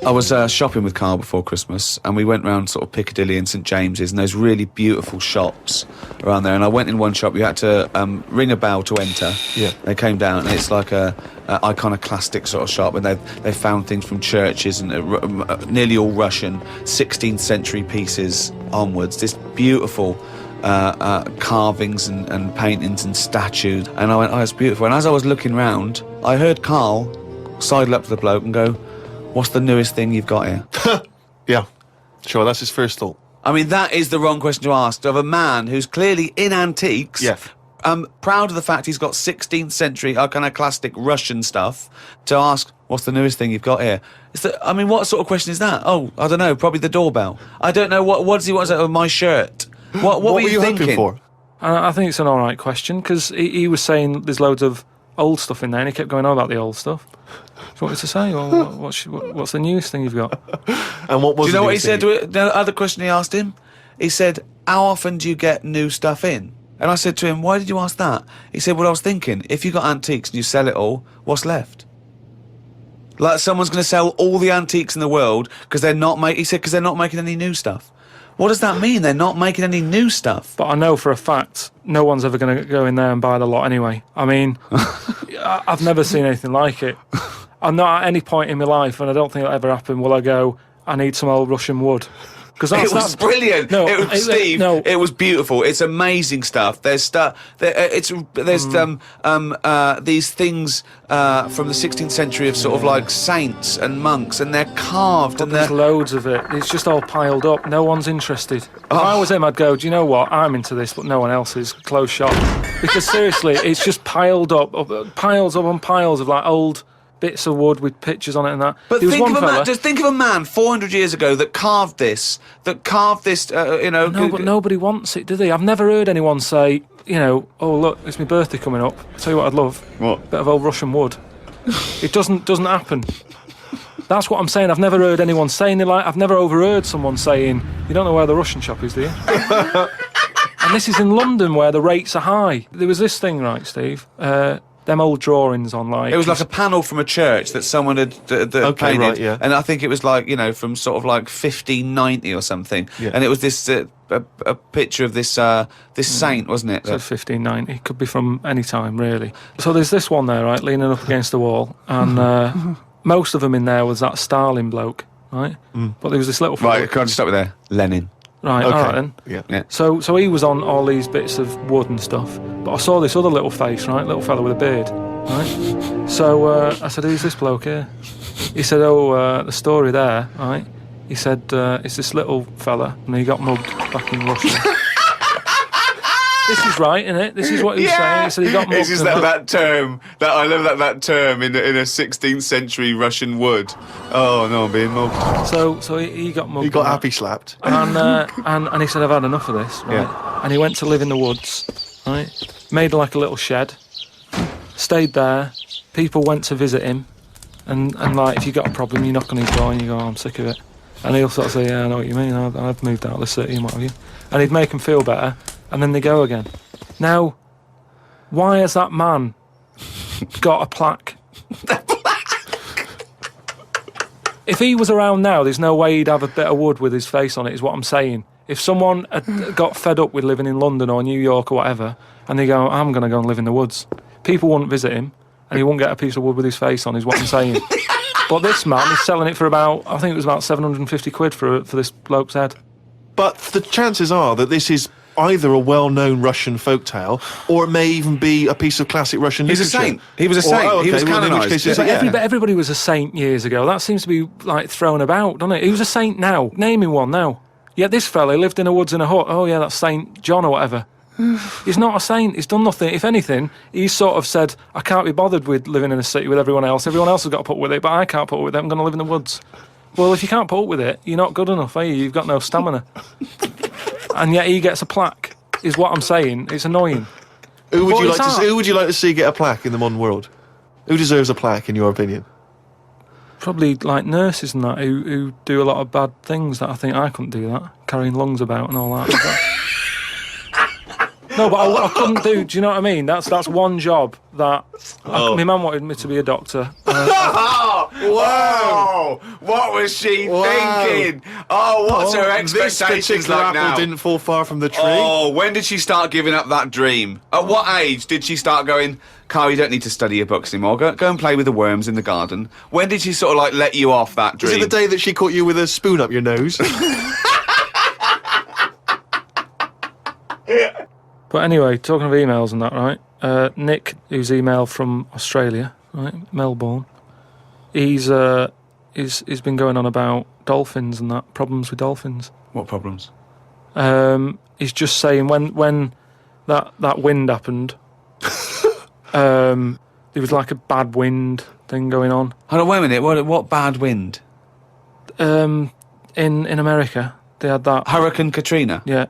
I was shopping with Carl before Christmas, and we went round sort of Piccadilly and St James's, and there's really beautiful shops around there. And I went in one shop. You had to ring a bell to enter. Yeah. They came down, and it's like a iconoclastic sort of shop, and they found things from churches and nearly all Russian 16th century pieces onwards. This beautiful carvings and paintings and statues, and I went, oh, it's beautiful. And as I was looking round, I heard Carl sidle up to the bloke and go, what's the newest thing you've got here? Yeah, sure, that's his first thought. I mean, that is the wrong question to ask of a man who's clearly in antiques. Yeah. Proud of the fact he's got 16th century iconoclastic Russian stuff, to ask, what's the newest thing you've got here? I mean, what sort of question is that? Oh, I don't know, probably the doorbell. I don't know, what does he want to say? Oh, my shirt. What were you thinking? Hoping for? I think it's an all right question, because he was saying there's loads of old stuff in there, and he kept going on about the old stuff. Do you want me to say? Well, what's the newest thing you've got? And what was? Do you know what he said to it? The other question he asked him? He said, how often do you get new stuff in? And I said to him, why did you ask that? He said, well, I was thinking, if you got antiques and you sell it all, what's left? Like someone's going to sell all the antiques in the world because they're not making. He said, because they're not making any new stuff. What does that mean? They're not making any new stuff. But I know for a fact no one's ever going to go in there and buy the lot anyway. I mean, I've never seen anything like it. I'm not at any point in my life, and I don't think it'll ever happen, will I go, I need some old Russian wood. It was brilliant. No, it was, Steve. No. It was beautiful. It's amazing stuff. There's stuff. There's these things from the 16th century of sort of like saints and monks, and they're carved. But and there's loads of it. It's just all piled up. No one's interested. If I was him, I'd go, do you know what? I'm into this, but no one else is. Close shop. Because seriously, it's just piled up, piles on piles of like old bits of wood with pictures on it and that. But just think of a man 400 years ago that carved this, No, but nobody wants it, do they? I've never heard anyone say, oh, look, it's my birthday coming up. I'll tell you what I'd love. What? A bit of old Russian wood. It doesn't happen. That's what I'm saying. I've never heard anyone saying it. Like, I've never overheard someone saying, you don't know where the Russian shop is, do you? And this is in London where the rates are high. There was this thing, right, Steve? Them old drawings on, like... It was like a panel from a church that someone had painted. Right, yeah. And I think it was like, from sort of like 1590 or something. Yeah. And it was this a picture of this saint, wasn't it? So 1590. It could be from any time, really. So there's this one there, right, leaning up against the wall. And most of them in there was that Stalin bloke, right? But there was this little... Right, can I just stop with there? Lenin. Right, okay. all right then. Yeah. So he was on all these bits of wood and stuff, but I saw this other little face, right, little fella with a beard, right? So I said, who's this bloke here? He said, the story there, right? He said, it's this little fella, and he got mugged back in Russia. This is right, isn't it? This is what he was saying. He said he got mugged. It's just that term, I love that term in a 16th century Russian wood. Oh, no, I'm being mugged. So he got mugged. He got happy slapped. And he said, I've had enough of this, right? Yeah. And he went to live in the woods, right? Made like a little shed, stayed there. People went to visit him, and like, if you got a problem, you knock on his door and you go, I'm sick of it. And he'll sort of say, yeah, I know what you mean, I've moved out of the city and what have you. And he'd make them feel better, and then they go again. Now, why has that man got a plaque? If he was around now, there's no way he'd have a bit of wood with his face on it, is what I'm saying. If someone had got fed up with living in London or New York or whatever, and they go, I'm going to go and live in the woods, people wouldn't visit him, and he wouldn't get a piece of wood with his face on, is what I'm saying. But this man is selling it for about, I think it was about 750 quid for this bloke's head. But the chances are that this is either a well-known Russian folktale, or it may even be a piece of classic Russian literature. He's a saint. He was a saint. He was canonised. Everybody was a saint years ago. That seems to be like thrown about, doesn't it? He was a saint now. Name him one now. Yet this fella lived in the woods in a hut. Oh yeah, that's Saint John or whatever. He's not a saint. He's done nothing. If anything, he's sort of said, I can't be bothered with living in a city with everyone else. Everyone else has got to put up with it, but I can't put up with it. I'm going to live in the woods. Well, if you can't put up with it, you're not good enough, are you? You've got no stamina. And yet he gets a plaque, is what I'm saying. It's annoying. Who would you like to see get a plaque in the modern world? Who deserves a plaque, in your opinion? Probably like nurses and that, who do a lot of bad things that I think I couldn't do that, carrying lungs about and all that. No, but I couldn't do you know what I mean? That's one job that... my mum wanted me to be a doctor. Whoa! What was she thinking? Oh, what's her This expectations particular like apple now? didn't fall far from the tree. Oh, when did she start giving up that dream? At what age did she start going, Carl, you don't need to study your books anymore. Go and play with the worms in the garden. When did she sort of like let you off that Is dream? it the day that she caught you with a spoon up your nose? But anyway, talking of emails and that, right? Nick, who's emailed from Australia, right, Melbourne, he's been going on about dolphins and that, problems with dolphins. What problems? He's just saying when that wind happened, there was like a bad wind thing going on. Hold on, wait a minute. What bad wind? In America, they had that. Hurricane Katrina. Yeah.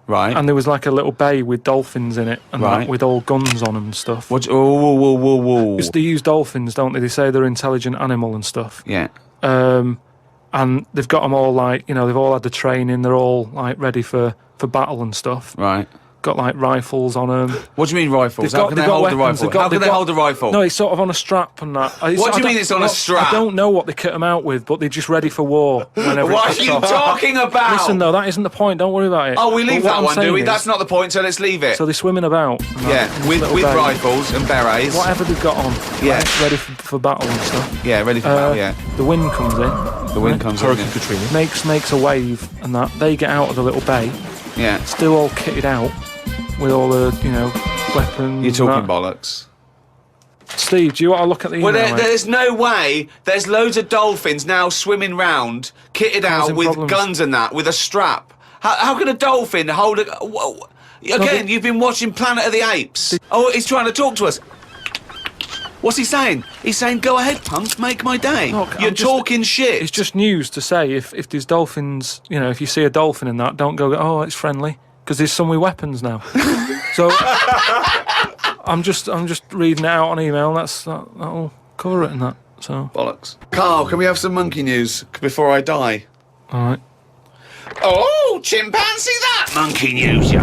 Right. And there was like a little bay with dolphins in it, and Right. that, with all guns on them and stuff. What? Whoa. Because they use dolphins, don't they? They say they're an intelligent animal and stuff. Yeah. And they've got them all like, they've all had the training. They're all like ready for battle and stuff. Right. Got like rifles on them. What do you mean rifles? They've How got- can they've they got hold a weapons, rifle? How can they hold a rifle? No, it's sort of on a strap and that. What do you mean it's on a strap? I don't know what they kit them out with, but they're just ready for war. Whenever What it are kicks you off. talking about? Listen, though, that isn't the point. Don't worry about it. Oh, we leave But what that I'm one, do saying we? is- That's not the point, so let's leave it. So they're swimming about. and that, Yeah, in this with little bay. rifles and berets. Whatever they've got on. Yeah. right, ready for battle and stuff. Yeah, ready for battle, yeah. The wind comes in. The wind comes in. Hurricane Yeah. Katrina. Makes a wave and that. They get out of the little bay, Yeah. still all kitted out with all the, weapons. You're talking and that. bollocks. Steve, do you want to look at the email? Well, mate? there's no way. There's loads of dolphins now swimming round, kitted out Causing with problems. guns and that, with a strap. How can a dolphin hold a... Whoa. Again, you've been watching Planet of the Apes. Oh, he's trying to talk to us. What's he saying? He's saying, go ahead, punk, make my day. Look, You're I'm just- talking shit. It's just news to say if there's dolphins, if you see a dolphin in that, don't go, oh, it's friendly, because there's some with weapons now. So I'm just reading it out on email. That'll cover it and that. So Bollocks. Carl, can we have some monkey news before I die? all right. Oh, chimpanzee that! Monkey news, yeah.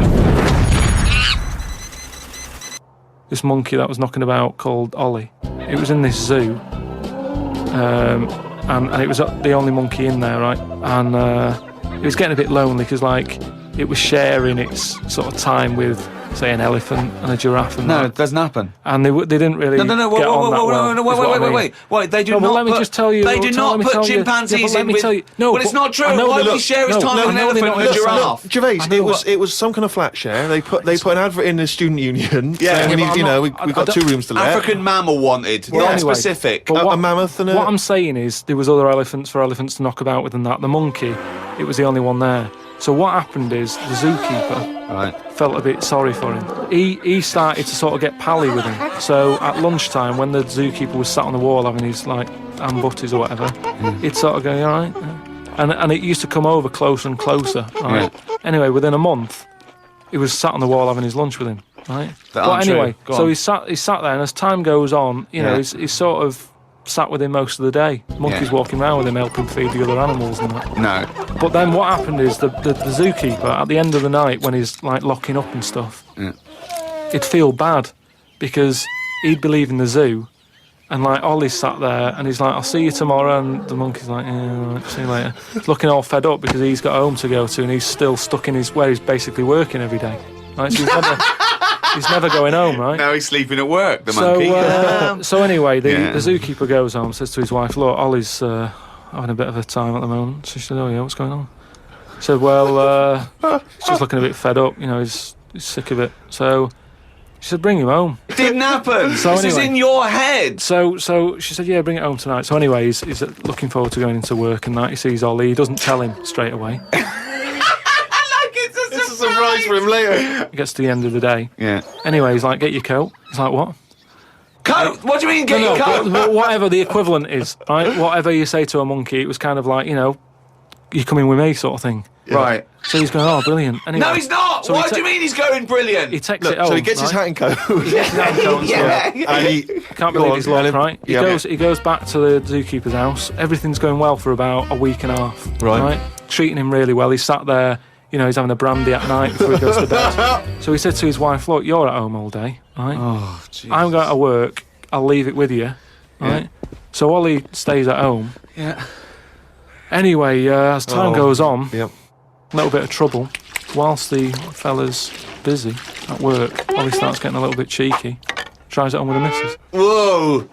This monkey that was knocking about called Ollie. It was in this zoo, and it was the only monkey in there, right? And it was getting a bit lonely because it was sharing its sort of time with, say, an elephant and a giraffe and No, that. it doesn't happen. And they didn't really No, get on that well. wait. They do No, but not let me put, just tell you. They do let not me put tell you- chimpanzees yeah, but let in me with... tell you. No, well, it's but not true. I know Why they would he look- share his no, time I with an know they elephant don't and a listen. giraffe? Gervais, I know it was some kind of flat share. They put an advert in the student union. Yeah. saying we Yeah, need, but we've I got don't- 2 rooms to let. African mammal wanted, Well, not anyway, specific. but a mammoth and a... What I'm saying is there was other elephants for elephants to knock about with than that. The monkey, it was the only one there. So what happened is the zookeeper Right. felt a bit sorry for him. He started to sort of get pally with him. So at lunchtime, when the zookeeper was sat on the wall having his ham butties or whatever, he'd sort of go, "You all right?" And it used to come over closer and closer. Right. Anyway, within a month, he was sat on the wall having his lunch with him. Right. That But aren't true. anyway, Go so on. he sat there, and as time goes on, Yeah. he's sort of sat with him most of the day. Monkeys Yeah. walking around with him, helping feed the other animals and that. No. But then what happened is the zookeeper, at the end of the night, when he's locking up and stuff, Yeah. he'd feel bad because he'd be leaving the zoo, and Ollie's sat there, and he's like, "I'll see you tomorrow," and the monkey's like, "Yeah, all right, see you later." He's looking all fed up because he's got home to go to, and he's still stuck in where he's basically working every day. Right, so he's never going home, right? Now he's sleeping at work, the monkey. So anyway, the Yeah. zookeeper goes home, says to his wife, "Look, Ollie's having a bit of a time at the moment." So she said, "Oh yeah, what's going on?" He said, "Well, he's just looking a bit fed up. He's sick of it." So she said, "Bring him home." It didn't happen. So this is anyway. in your head. So she said, "Yeah, bring it home tonight." So anyway, he's looking forward to going into work, and that he sees Ollie. He doesn't tell him straight away. It's a surprise for him later. He gets to the end of the day. Yeah. Anyway, he's like, "Get your coat." He's like, "What?" Coat? What do you mean, get your coat? but whatever the equivalent is, right? Whatever you say to a monkey, it was kind of like, "You coming with me," sort of thing. Right. So he's going, "Oh, brilliant." Anyway, No, he's not. So What do you mean he's going brilliant? He takes Look, it home. so he gets his hat and coat. yeah. And he Can't Go believe on, his luck, Ellen. right? Yeah. He goes back to the zookeeper's house. Everything's going well for about a week and a half. Right. Treating him really well. He's sat there, he's having a brandy at night before he goes to bed. So he said to his wife, "Look, you're at home all day, right? Oh, jeez. I'm going to work. I'll leave it with you, right? So Ollie stays at home. Yeah. Anyway, as time goes on, Yep. a little bit of trouble. Whilst the fella's busy at work, Ollie starts getting a little bit cheeky. Tries it on with the missus. Whoa.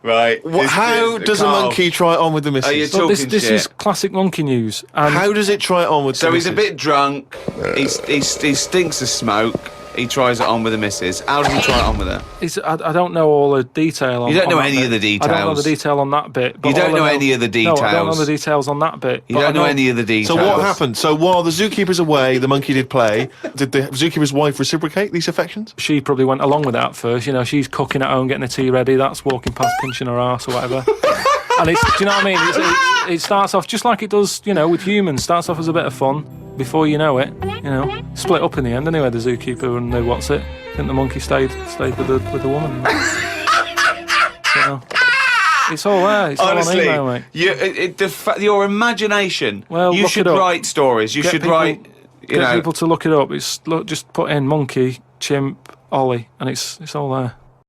Right. How does a monkey try it on with the missus? Are you Well, this talking shit? is classic monkey news. And How does it try it on with So the he's a missus? bit drunk. He stinks of smoke. He tries it on with the missus. How does he try it on with her? I don't know all the detail on You don't know on that any of bit. the I don't know the details. detail on that bit. But You don't all I know any of the No, I don't know details. the details on that bit. You but I don't know any of the details. So what happened? So while the zookeeper's away, the monkey did play. Did the zookeeper's wife reciprocate these affections? She probably went along with that at first. You know, she's cooking at home, getting the tea ready. That's walking past, pinching her ass or whatever. And it's, do you know what I mean? It starts off just like it does, you know, with humans. Starts off as a bit of fun. Before you know it, you know, split up in the end. Anyway, the zookeeper and the what's it? I think the monkey stayed with the woman. So, it's all there. It's Honestly, all on email, mate. your imagination. Well, you look should it up. write stories. You Get should people- write. You Get know, people to look it up. Just put in monkey, chimp, Ollie, and it's all there.